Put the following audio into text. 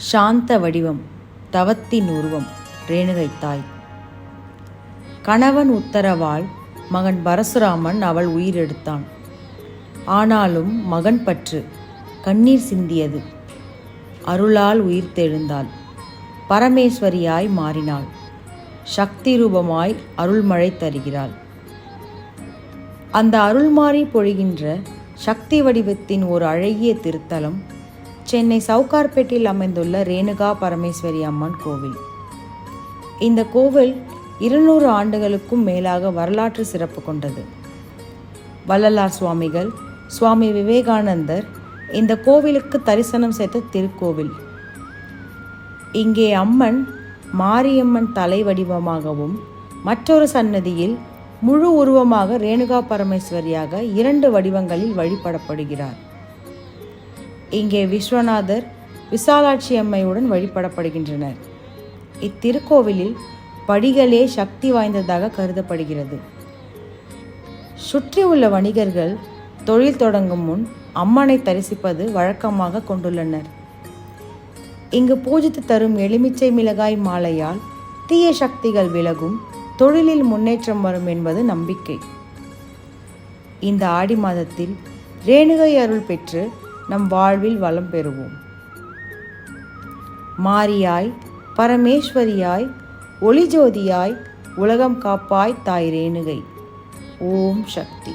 சாந்த வடிவம், தவத்தின் உருவம், ரேணுகை தாய். கணவன் உத்தரவால் மகன் பரசுராமன் அவள் உயிரெடுத்தான். ஆனாலும் மகன் பற்று கண்ணீர் சிந்தியது. அருளால் உயிர்த்தெழுந்தாள். பரமேஸ்வரியாய் மாறினாள். சக்தி ரூபமாய் அருள்மழை தருகிறாள். அந்த அருள்மாறி பொழிகின்ற சக்தி வடிவத்தின் ஒரு அழகிய திருத்தலம் சென்னை சவுகார்பேட்டில் அமைந்துள்ள ரேணுகா பரமேஸ்வரி அம்மன் கோவில். இந்த கோவில் 200 ஆண்டுகளுக்கும் மேலாக வரலாற்று சிறப்பு கொண்டது. வள்ளலார் சுவாமிகள், சுவாமி விவேகானந்தர் இந்த கோவிலுக்கு தரிசனம் செய்த திருக்கோவில். இங்கே அம்மன் மாரியம்மன் தலை வடிவமாகவும் மற்றொரு சன்னதியில் முழு உருவமாக ரேணுகா பரமேஸ்வரியாக 2 வடிவங்களில் வழிபடப்படுகிறார். இங்கே விஸ்வநாதர், விசாலாட்சி அம்மையுடன் வழிபடப்படுகின்றனர். இத்திருக்கோவிலில் படிகளே சக்தி வாய்ந்ததாக கருதப்படுகிறது. சுற்றியுள்ள வணிகர்கள் தொழில் தொடங்கும் முன் அம்மனை தரிசிப்பது வழக்கமாக கொண்டுள்ளனர். இங்கு பூஜித்து தரும் எலுமிச்சை மிளகாய் மாலையால் தீய சக்திகள் விலகும், தொழிலில் முன்னேற்றம் வரும் என்பது நம்பிக்கை. இந்த ஆடி மாதத்தில் ரேணுகை அருள் பெற்று நம் வாழ்வில் வளம் பெறுவோம். மாரியாய், பரமேஸ்வரியாய், ஒளிஜோதியாய், உலகம் காப்பாய் தாய் ரேணுகை. ஓம் சக்தி.